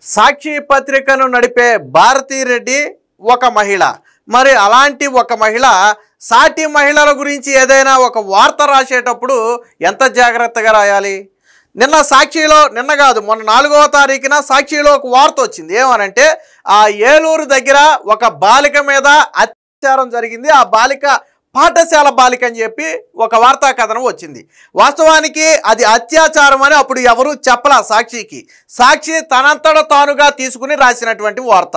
సాక్షి పత్రికను నడిపే భారతీ రెడ్డి ఒక మహిళ. మరి అలాంటి ఒక మహిళ సాటి మహిళల గురించి ఏదైనా ఒక వార్త రాసేటప్పుడు ఎంత జాగ్రత్తగా రాయాలి? నిన్న సాక్షిలో, నిన్న కాదు మొన్న 4వ తారీఖున సాక్షిలో ఒక వార్త వచ్చింది. ఏమనంటే ఆ ఏలూరు దగ్గర ఒక బాలిక మీద అత్యాచారం జరిగింది. ఆ బాలిక పాఠశాల బాలిక అని చెప్పి ఒక వార్తా కథనం వచ్చింది. వాస్తవానికి అది అత్యాచారం అని అప్పుడు ఎవరు చెప్పలా సాక్షికి. సాక్షి తనంతట తానుగా తీసుకుని రాసినటువంటి వార్త.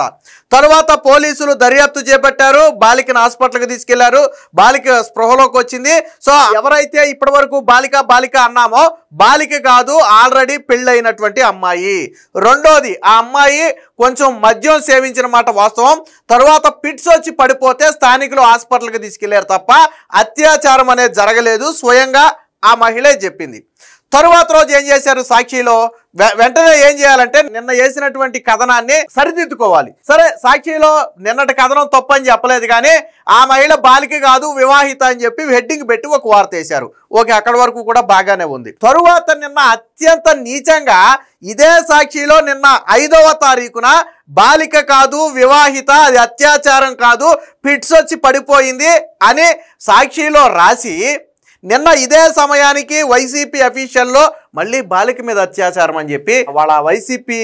తరువాత పోలీసులు దర్యాప్తు చేపట్టారు, బాలికను హాస్పిటల్కి తీసుకెళ్లారు, బాలిక స్పృహలోకి వచ్చింది. సో ఎవరైతే ఇప్పటి వరకు బాలిక అన్నామో బాలిక కాదు, ఆల్రెడీ పెళ్ళైనటువంటి అమ్మాయి. రెండోది, ఆ అమ్మాయి కొంచెం మద్యం సేవించిన మాట వాస్తవం. తరువాత పిట్స్ వచ్చి పడిపోతే స్థానికులు హాస్పిటల్కి తీసుకెళ్లారు తప్ప అత్యాచారం అనేది జరగలేదు, స్వయంగా ఆ మహిళే చెప్పింది. తరువాత రోజు ఏం చేశారు సాక్షిలో, వెంటనే ఏం చేయాలంటే నిన్న వేసినటువంటి కథనాన్ని సరిదిద్దుకోవాలి. సరే, సాక్షిలో నిన్నటి కథనం తప్పని చెప్పలేదు, కానీ ఆ మహిళ బాలిక కాదు వివాహిత అని చెప్పి హెడ్డింగ్ పెట్టి ఒక వార్త వేశారు. ఓకే, అక్కడి వరకు కూడా బాగానే ఉంది. తరువాత నిన్న అత్యంత నీచంగా ఇదే సాక్షిలో నిన్న 5వ తారీఖున బాలిక కాదు వివాహిత, అది అత్యాచారం కాదు, పిట్స్ వచ్చి పడిపోయింది అని సాక్షిలో రాసి నిన్న ఇదే సమయానికి వైసీపీ అఫీషియల్లో మళ్ళీ బాలిక మీద అత్యాచారం అని చెప్పి వాళ్ళ వైసీపీ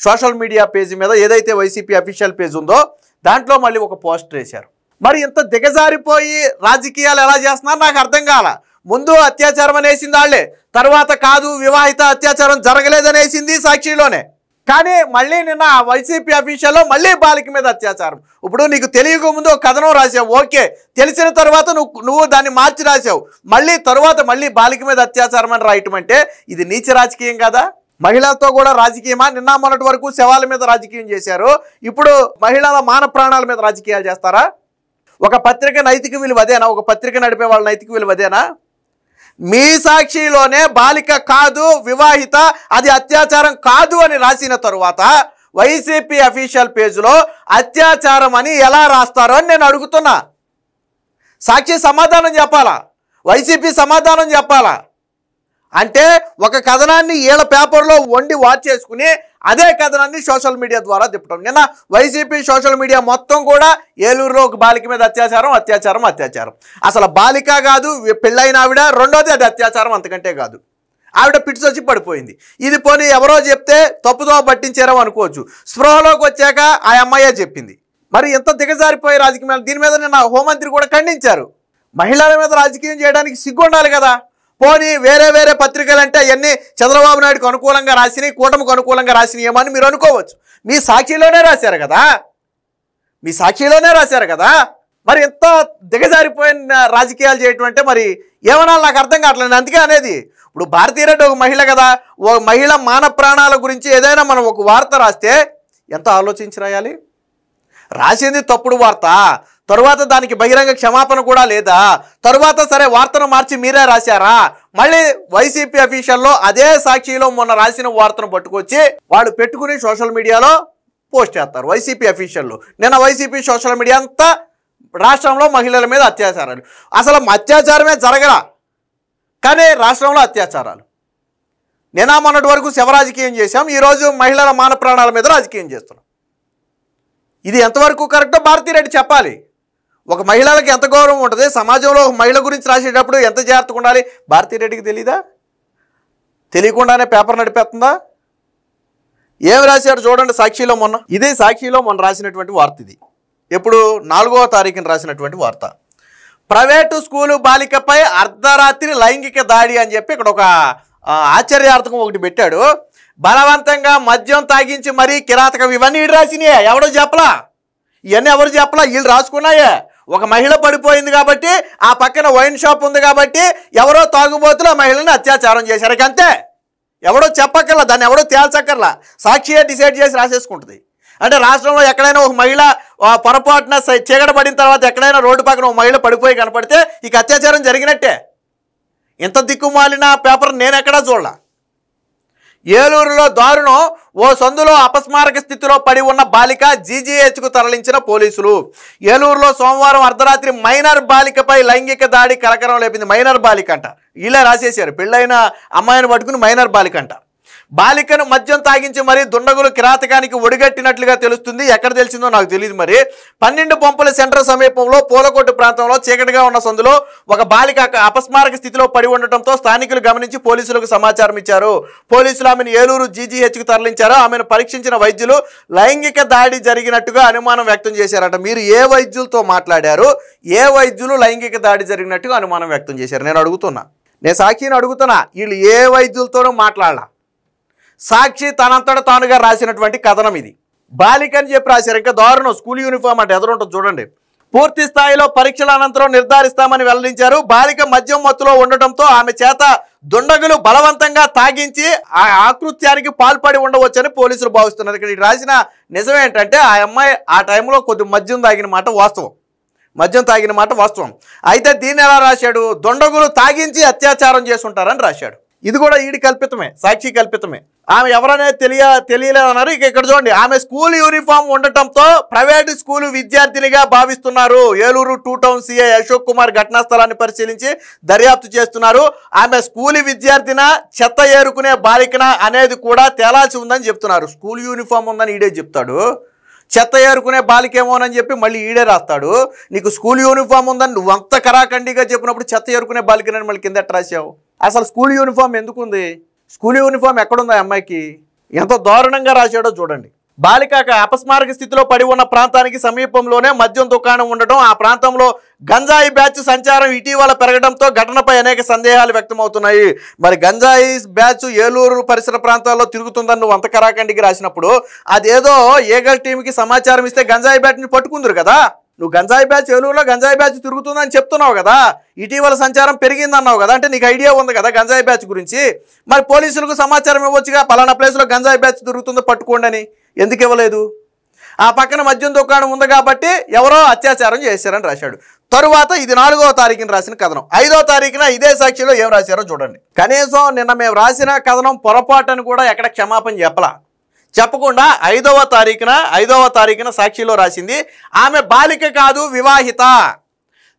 సోషల్ మీడియా పేజీ మీద, ఏదైతే వైసీపీ అఫీషియల్ పేజ్ ఉందో దాంట్లో మళ్ళీ ఒక పోస్టర్ వేశారు. మరి ఇంత దిగజారిపోయి రాజకీయాలు ఎలా చేస్తున్నారు నాకు అర్థం కాల. ముందు అత్యాచారం అనేసింది వాళ్ళే, తర్వాత కాదు వివాహిత అత్యాచారం జరగలేదనేసింది సాక్షిలోనే. కానీ మళ్ళీ నిన్న వైసీపీ అఫీషియల్లో మళ్ళీ బాలిక మీద అత్యాచారం. ఇప్పుడు నీకు తెలియక ముందు ఒక కథనం రాసావు, ఓకే, తెలిసిన తర్వాత నువ్వు దాన్ని మార్చి రాసావు, మళ్ళీ తరువాత మళ్ళీ బాలిక మీద అత్యాచారం అని రాయటం అంటే ఇది నీచ రాజకీయం కదా? మహిళలతో కూడా రాజకీయమా? నిన్న మొన్నటి వరకు శవాల మీద రాజకీయం చేశారు, ఇప్పుడు మహిళల మాన ప్రాణాల మీద రాజకీయాలు చేస్తారా? ఒక పత్రిక నైతిక విలువ అదేనా? ఒక పత్రిక నడిపే వాళ్ళ నైతిక విలువ అదేనా? మీ సాక్షిలోనే బాలిక కాదు వివాహిత, అది అత్యాచారం కాదు అని రాసిన తరువాత వైసీపీ అఫీషియల్ పేజ్లో అత్యాచారం అని ఎలా రాస్తారో అని నేను అడుగుతున్నా. సాక్షి సమాధానం చెప్పాలా, వైసీపీ సమాధానం చెప్పాలా? అంటే ఒక కథనాన్ని వీళ్ళ పేపర్లో వండి వాచ్ చేసుకుని అదే కథనాన్ని సోషల్ మీడియా ద్వారా తిప్పడం. నిన్న వైసీపీ సోషల్ మీడియా మొత్తం కూడా ఏలూరులో ఒక బాలిక మీద అత్యాచారం. అసలు బాలిక కాదు, పెళ్ళైన ఆవిడ. రెండోది అది అత్యాచారం, అంతకంటే కాదు. ఆవిడ పిట్స్ వచ్చి పడిపోయింది. ఇది పోనీ ఎవరో చెప్తే తప్పుదో పట్టించారో అనుకోవచ్చు, స్పృహలోకి వచ్చాక ఆ అమ్మాయే చెప్పింది. మరి ఎంత దిగజారిపోయే రాజకీయాలు! దీని మీద నిన్న హోంమంత్రి కూడా ఖండించారు. మహిళల మీద రాజకీయం చేయడానికి సిగ్గు ఉండాలి కదా. పోనీ వేరే పత్రికలు అంటే అవన్నీ చంద్రబాబు నాయుడుకు అనుకూలంగా రాసినాయి, కూటమికి అనుకూలంగా రాసినాయి ఏమని మీరు అనుకోవచ్చు. మీ సాక్షిలోనే రాశారు కదా, మరి ఎంత దిగజారిపోయిన రాజకీయాలు చేయటం అంటే మరి ఏమన్నా నాకు అర్థం కావట్లేదు. అందుకే అనేది, ఇప్పుడు భారతీ రెడ్డి ఒక మహిళ కదా, ఒక మహిళ మాన ప్రాణాల గురించి ఏదైనా మనం ఒక వార్త రాస్తే ఎంత ఆలోచించి రాయాలి? రాసింది తప్పుడు వార్త, తరువాత దానికి బహిరంగ క్షమాపణ కూడా లేదా, తరువాత సరే వార్తను మార్చి మీరే రాశారా? మళ్ళీ వైసీపీ అఫీషియల్లో అదే సాక్షిలో మొన్న రాసిన వార్తను పట్టుకొచ్చి వాళ్ళు పెట్టుకుని సోషల్ మీడియాలో పోస్ట్ చేస్తారు. వైసీపీ అఫీషియల్లో నిన్న వైసీపీ సోషల్ మీడియా అంతా రాష్ట్రంలో మహిళల మీద అత్యాచారాలు. అసలు అత్యాచారమే జరగరా, కానీ రాష్ట్రంలో అత్యాచారాలు. నిన్న మొన్నటి వరకు శవ రాజకీయం చేశాం, ఈరోజు మహిళల మాన ప్రాణాల మీద రాజకీయం చేస్తున్నాం. ఇది ఎంతవరకు కరెక్టో భారతీ రెడ్డి చెప్పాలి. ఒక మహిళలకు ఎంత గౌరవం ఉంటుంది, సమాజంలో ఒక మహిళ గురించి రాసేటప్పుడు ఎంత జాగ్రత్తగా ఉండాలి, భారతీ రెడ్డికి తెలీదా? తెలియకుండానే పేపర్ నడిపేస్తుందా? ఏమి రాశారు చూడండి సాక్షిలో మొన్న. ఇదే సాక్షిలో మొన్న రాసినటువంటి వార్త ఇది. ఎప్పుడు 4వ తారీఖున రాసినటువంటి వార్త. ప్రైవేటు స్కూలు బాలికపై అర్ధరాత్రి లైంగిక దాడి అని చెప్పి ఇక్కడ ఒక ఆశ్చర్యార్థకం ఒకటి పెట్టాడు. బలవంతంగా మద్యం తాగించి మరీ కిరాతకం, ఇవన్నీ వీడు రాసినాయే, ఎవడో చెప్పలా. ఇవన్నీ ఎవరు చెప్పలా, వీళ్ళు రాసుకున్నాయే. ఒక మహిళ పడిపోయింది కాబట్టి, ఆ పక్కన వైన్ షాప్ ఉంది కాబట్టి ఎవరో తాగుబోతులు ఆ మహిళని అత్యాచారం చేశారు, అంతే. ఎవడో చెప్పక్కర్లా, దాన్ని ఎవడో తేల్చక్కర్లా, సాక్షియే డిసైడ్ చేసి రాసేసుకుంటుంది. అంటే రాష్ట్రంలో ఎక్కడైనా ఒక మహిళ పొరపాటున చీకటపడిన తర్వాత ఎక్కడైనా రోడ్డు పక్కన ఒక మహిళ పడిపోయి కనపడితే ఇక అత్యాచారం జరిగినట్టే. ఇంత దిక్కుమాలిన పేపర్ నేను ఎక్కడా చూడలా. ఏలూరులో దారుణం, ఓ సందులో అపస్మారక స్థితిలో పడి ఉన్న బాలిక జీజీహెచ్కు తరలించిన పోలీసులు. ఏలూరులో సోమవారం అర్ధరాత్రి మైనర్ బాలికపై లైంగిక దాడి కలకరం లేపింది. మైనర్ బాలిక అంట, ఇలా రాసేశారు, పెళ్ళైన అమ్మాయిని పట్టుకుని మైనర్ బాలిక అంట. బాలికను మద్యం తాగించి మరీ దుండగులు కిరాతకానికి ఒడిగట్టినట్లుగా తెలుస్తుంది. ఎక్కడ తెలిసిందో నాకు తెలియదు. మరి 12 పంపుల సెంటర్ సమీపంలో పూలకొట్టు ప్రాంతంలో చీకటిగా ఉన్న సందులో ఒక బాలిక అపస్మారక స్థితిలో పడి ఉండటంతో స్థానికులు గమనించి పోలీసులకు సమాచారం ఇచ్చారు. పోలీసులు ఆమెను ఏలూరు జీజీహెచ్కు తరలించారు. ఆమెను పరీక్షించిన వైద్యులు లైంగిక దాడి జరిగినట్టుగా అనుమానం వ్యక్తం చేశారట. మీరు ఏ వైద్యులతో మాట్లాడారు? ఏ వైద్యులు లైంగిక దాడి జరిగినట్టుగా అనుమానం వ్యక్తం చేశారు? నేను అడుగుతున్నా, నేను సాక్షిని అడుగుతున్నా. వీళ్ళు ఏ వైద్యులతోనూ మాట్లాడాల. సాక్షి తనంతట తానుగా రాసినటువంటి కథనం ఇది. బాలిక అని చెప్పి రాశారు. ఇంకా దారుణం, స్కూల్ యూనిఫామ్ అంటే ఎదురుంటుంది చూడండి. పూర్తి స్థాయిలో పరీక్షల అనంతరం నిర్ధారిస్తామని వెల్లడించారు. బాలిక మద్యం మత్తులో ఉండటంతో ఆమె చేత దుండగులు బలవంతంగా తాగించి ఆ ఆకృత్యానికి పాల్పడి ఉండవచ్చని పోలీసులు భావిస్తున్నారు. ఇక్కడ రాసిన నిజం ఏంటంటే ఆ అమ్మాయి ఆ టైంలో కొద్ది మద్యం తాగిన మాట వాస్తవం. మద్యం తాగిన మాట వాస్తవం. అయితే దీన్ని ఎలా రాశాడు? దుండగులు తాగించి అత్యాచారం చేసుంటారని రాశాడు. ఇది కూడా ఈడి కల్పితమే, సాక్షి కల్పితమే. ఆమె ఎవరనేది తెలియలేదన్నారు. ఇక ఇక్కడ చూడండి, ఆమె స్కూల్ యూనిఫామ్ ఉండటంతో ప్రైవేటు స్కూలు విద్యార్థినిగా భావిస్తున్నారు. ఏలూరు 2 టౌన్ సిఐ అశోక్ కుమార్ ఘటనా స్థలాన్ని పరిశీలించి దర్యాప్తు చేస్తున్నారు. ఆమె స్కూలు విద్యార్థిన, చెత్త ఏరుకునే బాలికన అనేది కూడా తేలాల్సి ఉందని చెప్తున్నారు. స్కూల్ యూనిఫామ్ ఉందని ఈడే చెప్తాడు, చెత్త ఏరుకునే బాలికేమోనని చెప్పి మళ్ళీ ఈడే రాస్తాడు. నీకు స్కూల్ యూనిఫామ్ ఉందని నువ్వు అంత కరాఖండిగా చెప్పినప్పుడు చెత్త ఏరుకునే బాలికనని మళ్ళీ కింద రాసావు. అసలు స్కూల్ యూనిఫామ్ ఎందుకుంది? స్కూల్ యూనిఫామ్ ఎక్కడుంది అమ్మాయికి? ఎంత దారుణంగా రాశాడో చూడండి. బాలిక అపస్మారక స్థితిలో పడి ఉన్న ప్రాంతానికి సమీపంలోనే మద్యం దుకాణం ఉండటం, ఆ ప్రాంతంలో గంజాయి బ్యాచ్ సంచారం ఇటీవల పెరగడంతో ఘటనపై అనేక సందేహాలు వ్యక్తమవుతున్నాయి. మరి గంజాయి బ్యాచ్ ఏలూరు పరిసర ప్రాంతాల్లో తిరుగుతుందని నువ్వు అంత కరాఖండికి రాసినప్పుడు అదేదో ఏగల్ టీంకి సమాచారం ఇస్తే గంజాయి బ్యాచ్ని పట్టుకుందరు కదా. నువ్వు గంజాయి బ్యాచ్ ఏలూరులో గంజాయి బ్యాచ్ తిరుగుతుందని చెప్తున్నావు కదా, ఇటీవల సంచారం పెరిగిందన్నావు కదా, అంటే నీకు ఐడియా ఉంది కదా గంజాయి బ్యాచ్ గురించి. మరి పోలీసులకు సమాచారం ఇవ్వచ్చుగా, పలానా ప్లేస్లో గంజాయి బ్యాచ్ తిరుగుతుందో పట్టుకోండి అని. ఎందుకు ఇవ్వలేదు? ఆ పక్కన మద్యం దుకాణం ఉంది కాబట్టి ఎవరో అత్యాచారం చేశారని రాశాడు. తరువాత ఇది 4వ తారీఖున రాసిన కథనం. 5వ తారీఖున ఇదే సాక్షిలో ఏం రాశారో చూడండి. కనీసం నిన్న మేము రాసిన కథనం పొరపాటుని కూడా ఎక్కడ క్షమాపణ చెప్పకుండా 5వ తారీఖున సాక్షిలో రాసింది ఆమె బాలిక కాదు, వివాహిత.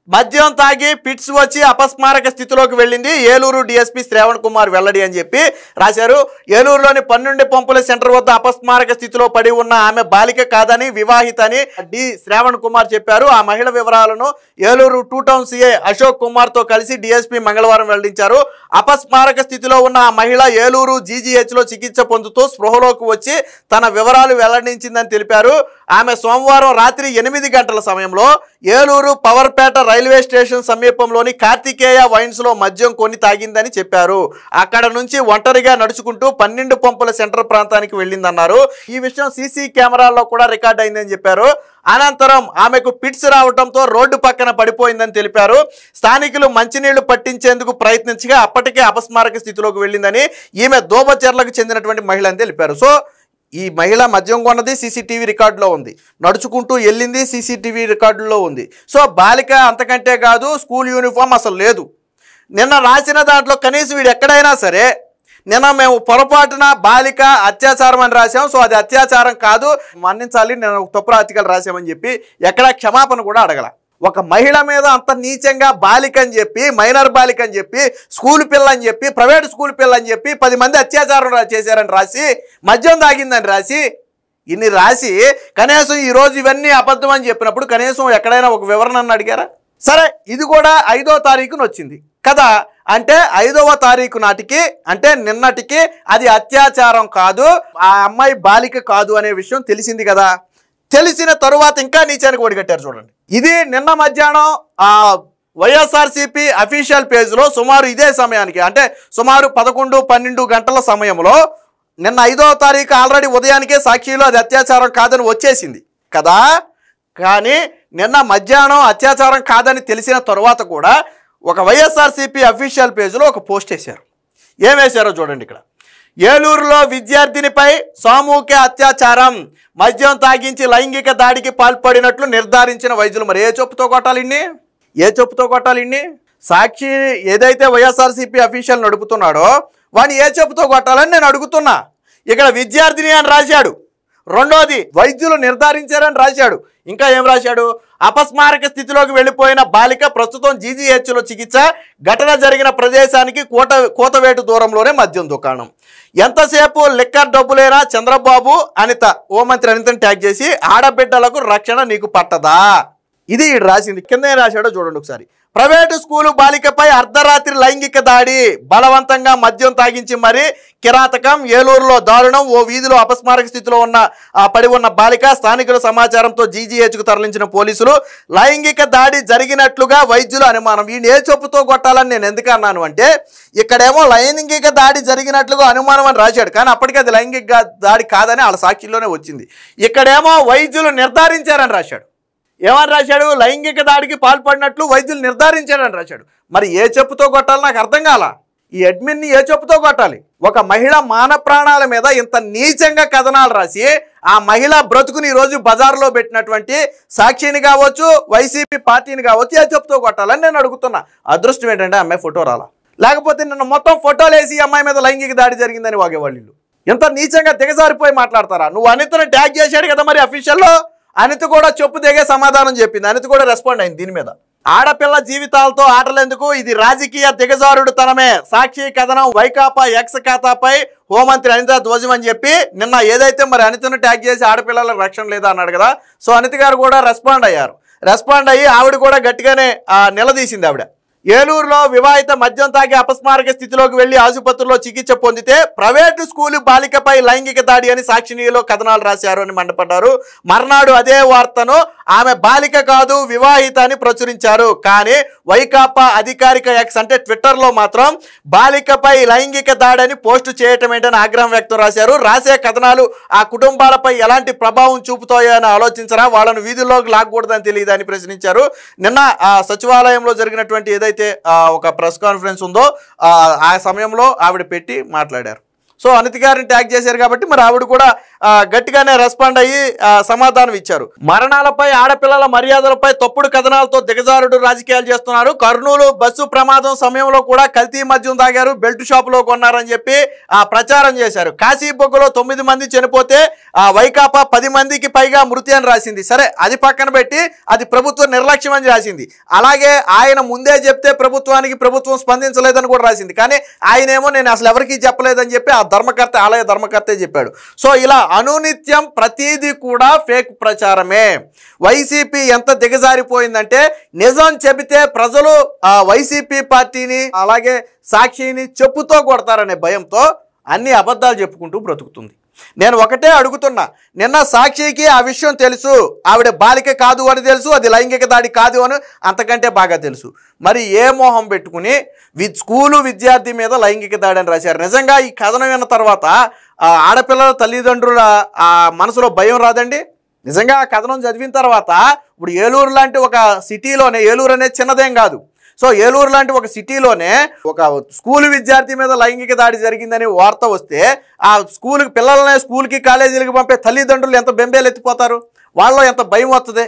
మద్యం తాగి పిట్స్ వచ్చి అపస్మారక స్థితిలోకి వెళ్ళింది. ఏలూరు డిఎస్పీ శ్రావణ్ కుమార్ వెల్లడి అని చెప్పి రాశారు. ఏలూరులోని 12 పంపుల సెంటర్ వద్ద అపస్మారక స్థితిలో పడి ఉన్న ఆమె బాలిక కాదని, వివాహిత అని డి శ్రావణ్ కుమార్ చెప్పారు. ఆ మహిళ వివరాలను ఏలూరు 2 టౌన్ సిఐ అశోక్ కుమార్తో కలిసి డిఎస్పీ మంగళవారం వెల్లడించారు. అపస్మారక స్థితిలో ఉన్న ఆ మహిళ ఏలూరు జీజీహెచ్లో చికిత్స పొందుతూ స్పృహలోకి వచ్చి తన వివరాలు వెల్లడించిందని తెలిపారు. ఆమె సోమవారం రాత్రి 8 గంటల సమయంలో ఏలూరు పవర్పేట రైల్వే స్టేషన్ సమీపంలోని కార్తికేయ వైన్స్లో మద్యం కొని తాగిందని చెప్పారు. అక్కడ నుంచి ఒంటరిగా నడుచుకుంటూ 12 పంపుల సెంటర్ ప్రాంతానికి వెళ్ళిందన్నారు. ఈ విషయం సీసీ కెమెరాల్లో కూడా రికార్డ్ అయిందని చెప్పారు. అనంతరం ఆమెకు పిట్స్ రావడంతో రోడ్డు పక్కన పడిపోయిందని తెలిపారు. స్థానికులు మంచినీళ్లు పట్టించేందుకు ప్రయత్నించగా అప్పటికే అపస్మారక స్థితిలోకి వెళ్ళిందని, ఈమె దోబచెర్లకు చెందినటువంటి మహిళ అని తెలిపారు. సో ఈ మహిళ మద్యం కొన్నది సీసీటీవీ రికార్డులో ఉంది, నడుచుకుంటూ వెళ్ళింది సీసీటీవీ రికార్డులో ఉంది. సో బాలిక అంతకంటే కాదు, స్కూల్ యూనిఫామ్ అసలు లేదు. నిన్న రాసిన దాంట్లో కనీసం వీడు ఎక్కడైనా సరే నిన్న మేము పొరపాటున బాలిక అత్యాచారం అని రాసాం, సో అది అత్యాచారం కాదు, మన్నించాలి, నేను తప్పుడు ఆర్టికల్ రాసామని చెప్పి ఎక్కడా క్షమాపణ కూడా అడగల. ఒక మహిళ మీద అంత నీచంగా బాలిక అని చెప్పి, మైనర్ బాలిక అని చెప్పి, స్కూల్ పిల్ల అని చెప్పి, ప్రైవేట్ స్కూల్ పిల్ల అని చెప్పి 10 మంది అత్యాచారం చేశారని రాసి, మద్యం తాగిందని రాసి, ఇన్ని రాసి కనీసం ఈరోజు ఇవన్నీ అబద్ధం అని చెప్పినప్పుడు కనీసం ఎక్కడైనా ఒక వివరణ అడిగారా? సరే, ఇది కూడా 5వ తారీఖున వచ్చింది కదా, అంటే 5వ తారీఖు నాటికి, అంటే నిన్నటికి అది అత్యాచారం కాదు, ఆ అమ్మాయి బాలిక కాదు అనే విషయం తెలిసింది కదా. తెలిసిన తరువాత ఇంకా నీచానికి ఒడిగట్టారు చూడండి. ఇది నిన్న మధ్యాహ్నం వైఎస్ఆర్సీపీ అఫీషియల్ పేజ్లో సుమారు ఇదే సమయానికి, అంటే సుమారు 11-12 గంటల సమయంలో, నిన్న 5వ తారీఖు ఆల్రెడీ ఉదయానికే సాక్షిలో అది అత్యాచారం కాదని వచ్చేసింది కదా. కానీ నిన్న మధ్యాహ్నం అత్యాచారం కాదని తెలిసిన తరువాత కూడా ఒక వైఎస్ఆర్సీపీ అఫీషియల్ పేజ్లో ఒక పోస్ట్ వేశారు. ఏం వేశారో చూడండి ఇక్కడ. ఏలూరులో విద్యార్థినిపై సామూహిక అత్యాచారం, మద్యం తాగించి లైంగిక దాడికి పాల్పడినట్లు నిర్ధారించిన వైద్యులు. మరి ఏ చెప్పుతో కొట్టాలి? సాక్షి ఏదైతే వైఎస్ఆర్సీపీ అఫీషియల్ నడుపుతున్నాడో వాడిని ఏ చెప్పుతో కొట్టాలని నేను అడుగుతున్నా. ఇక్కడ విద్యార్థిని అని రాశాడు, రెండోది వైద్యులు నిర్ధారించారని రాశాడు, ఇంకా ఏం రాశాడు, అపస్మారక స్థితిలోకి వెళ్ళిపోయిన బాలిక ప్రస్తుతం జీజీహెచ్లో చికిత్స. ఘటన జరిగిన ప్రదేశానికి కోతవేటు దూరంలోనే మద్యం దుకాణం. ఎంతసేపు లిక్కర్ డబ్బులేనా చంద్రబాబు అనిత, హోంమంత్రి అనితని ట్యాగ్ చేసి ఆడబిడ్డలకు రక్షణ నీకు పట్టదా, ఇది ఈడు రాసింది. కింద ఏం రాశాడో చూడండి ఒకసారి. ప్రైవేటు స్కూలు బాలికపై అర్ధరాత్రి లైంగిక దాడి, బలవంతంగా మద్యం తాగించి మరీ కిరాతకం. ఏలూరులో దారుణం. ఓ వీధిలో అపస్మారక స్థితిలో పడి ఉన్న బాలిక. స్థానికుల సమాచారంతో జీజీహెచ్కు తరలించిన పోలీసులు. లైంగిక దాడి జరిగినట్లుగా వైద్యులు అనుమానం. ఈయన ఏ చెప్పుతో కొట్టాలని నేను ఎందుకు అన్నాను అంటే, ఇక్కడేమో లైంగిక దాడి జరిగినట్లుగా అనుమానం అని రాశాడు, కానీ అప్పటికే అది లైంగిక దాడి కాదని వాళ్ళ సాక్షిలోనే వచ్చింది. ఇక్కడేమో వైద్యులు నిర్ధారించారని రాశాడు. ఏమని రాశాడు? లైంగిక దాడికి పాల్పడినట్లు వైద్యులు నిర్ధారించారని రాశాడు. మరి ఏ చెప్పుతో కొట్టాలి నాకు అర్థం కాల. ఈ అడ్మిన్ని ఏ చెప్పుతో కొట్టాలి? ఒక మహిళ మాన ప్రాణాల మీద ఇంత నీచంగా కథనాలు రాసి ఆ మహిళ బ్రతుకుని ఈరోజు బజార్లో పెట్టినటువంటి సాక్షిని కావచ్చు, వైసీపీ పార్టీని కావచ్చు, ఏ చెప్పుతో కొట్టాలని నేను అడుగుతున్నా. అదృష్టం ఏంటంటే అమ్మాయి ఫోటో రాలా, లేకపోతే నిన్న మొత్తం ఫోటోలు వేసి అమ్మాయి మీద లైంగిక దాడి జరిగిందని వాగేవాళ్ళు. ఎంత నీచంగా దిగజారిపోయి మాట్లాడతారా? నువ్వు అనితను ట్యాగ్ చేశాడు కదా మరి అఫీషియల్లో, అనిత కూడా చెప్పు దిగే సమాధానం చెప్పింది. అనిత కూడా రెస్పాండ్ అయింది దీని మీద. ఆడపిల్ల జీవితాలతో ఆటలెందుకు, ఇది రాజకీయ దిగజారుడు తనమే. సాక్షి కథనం వైకాపా ఎక్స్ ఖాతాపై హోంమంత్రి అనిత ధ్వజమని చెప్పి నిన్న ఏదైతే మరి అనితను ట్యాగ్ చేసి ఆడపిల్లలకు రక్షణ లేదా అన్నాడు కదా, సో అనిత గారు కూడా రెస్పాండ్ అయ్యారు. రెస్పాండ్ అయ్యి ఆవిడ కూడా గట్టిగానే నిలదీసింది. ఆవిడ ఏలూరులో వివాహిత మద్యం తాగి అపస్మారక స్థితిలోకి వెళ్లి ఆసుపత్రిలో చికిత్స పొందితే ప్రైవేటు స్కూలు బాలికపై లైంగిక దాడి అని సాక్షిలో కథనాలు రాశారు అని మండిపడ్డారు. మర్నాడు అదే వార్తను ఆమె బాలిక కాదు వివాహిత అని ప్రచురించారు. కానీ వైకాపా అధికారిక ఎక్స్ అంటే ట్విట్టర్లో మాత్రం బాలికపై లైంగిక దాడని పోస్టు చేయటం ఏంటని ఆగ్రహం వ్యక్తం రాశారు. రాసే కథనాలు ఆ కుటుంబాలపై ఎలాంటి ప్రభావం చూపుతాయో అని ఆలోచించరా, వాళ్ళను వీధుల్లోకి లాగకూడదని తెలియదని ప్రశ్నించారు. నిన్న సచివాలయంలో జరిగినటువంటి ఏదైతే ఒక ప్రెస్ కాన్ఫరెన్స్ ఉందో ఆ సమయంలో ఆవిడ పెట్టి మాట్లాడారు. సో అనిత గారిని ట్యాగ్ చేశారు కాబట్టి మరి ఆవిడ కూడా గట్టిగానే రెస్పాండ్ అయ్యి సమాధానం ఇచ్చారు. మరణాలపై ఆడపిల్లల మర్యాదలపై తప్పుడు కథనాలతో దిగజారుడు రాజకీయాలు చేస్తున్నారు. కర్నూలు బస్సు ప్రమాదం సమయంలో కూడా కల్తీ మద్యం తాగారు, బెల్ట్ షాపులో కొన్నారని చెప్పి ప్రచారం చేశారు. కాశీబొగ్గలో 9 మంది చనిపోతే వైకాపా 10 మందికి పైగా మృతి అని రాసింది. సరే అది పక్కన పెట్టి అది ప్రభుత్వ నిర్లక్ష్యం అని రాసింది. అలాగే ఆయన ముందే చెప్తే ప్రభుత్వం స్పందించలేదని కూడా రాసింది. కానీ ఆయనేమో నేను అసలు ఎవరికీ చెప్పలేదని చెప్పి ధర్మకర్త ఆలయ ధర్మకర్తే చెప్పాడు. సో ఇలా అనునిత్యం ప్రతిదీ కూడా ఫేక్ ప్రచారమే. వైసీపీ ఎంత దిగజారిపోయిందంటే నిజం చెబితే ప్రజలు వైసీపీ పార్టీని అలాగే సాక్షిని చెప్పుతో కొడతారనే భయంతో అన్ని అబద్ధాలు చెప్పుకుంటూ బ్రతుకుతుంది. నేను ఒకటే అడుగుతున్నా, నిన్న సాక్షికి ఆ విషయం తెలుసు, ఆవిడ బాలిక కాదు అని తెలుసు, అది లైంగిక దాడి కాదు అని అంతకంటే బాగా తెలుసు. మరి ఏ మోహం పెట్టుకుని స్కూలు విద్యార్థి మీద లైంగిక దాడి అని రాశారు? నిజంగా ఈ కథనం విన్న తర్వాత ఆడపిల్లల తల్లిదండ్రుల మనసులో భయం రాదండి? నిజంగా ఆ కథనం చదివిన తర్వాత ఇప్పుడు ఏలూరు లాంటి ఒక సిటీలోనే, ఏలూరు అనేది చిన్నదేం కాదు, సో ఏలూరు లాంటి ఒక సిటీలోనే ఒక స్కూల్ విద్యార్థి మీద లైంగిక దాడి జరిగిందని వార్త వస్తే ఆ పిల్లలనే స్కూల్కి కాలేజీలకు పంపే తల్లిదండ్రులు ఎంత బెంబేలు ఎత్తిపోతారు, వాళ్ళలో ఎంత భయం వస్తుంది?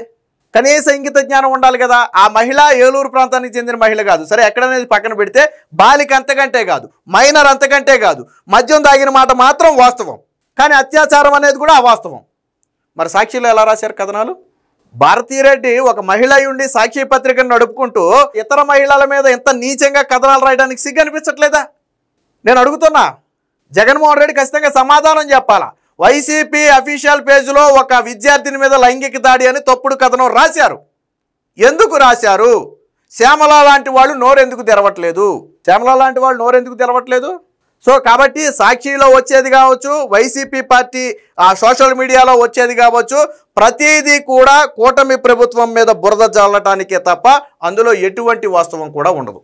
కనీస ఇంగిత జ్ఞానం ఉండాలి కదా. ఆ మహిళ ఏలూరు ప్రాంతానికి చెందిన మహిళ కాదు, సరే ఎక్కడనేది పక్కన పెడితే బాలిక అంతకంటే కాదు, మైనర్ అంతకంటే కాదు, మద్యం తాగిన మాట మాత్రం వాస్తవం, కానీ అత్యాచారం అనేది కూడా అవాస్తవం. మరి సాక్షిలో ఎలా రాశారు కథనాలు? భారతీరెడ్డి ఒక మహిళ ఉండి సాక్షి పత్రికను నడుపుకుంటూ ఇతర మహిళల మీద ఎంత నీచంగా కథనాలు రాయడానికి సిగ్గు అనిపించట్లేదా? నేను అడుగుతున్నా. జగన్మోహన్ రెడ్డి ఖచ్చితంగా సమాధానం చెప్పాలా. వైసీపీ అఫీషియల్ పేజ్లో ఒక విద్యార్థిని మీద లైంగిక దాడి అని తప్పుడు కథనం రాశారు. ఎందుకు రాశారు? శ్యామల లాంటి వాళ్ళు నోరెందుకు తెరవట్లేదు? సో కాబట్టి సాక్షిలో వచ్చేది కావచ్చు, వైసీపీ పార్టీ సోషల్ మీడియాలో వచ్చేది కావచ్చు, ప్రతిదీ కూడా కూటమి ప్రభుత్వం మీద బురద జల్లటానికే తప్ప అందులో ఎటువంటి వాస్తవం కూడా ఉండదు.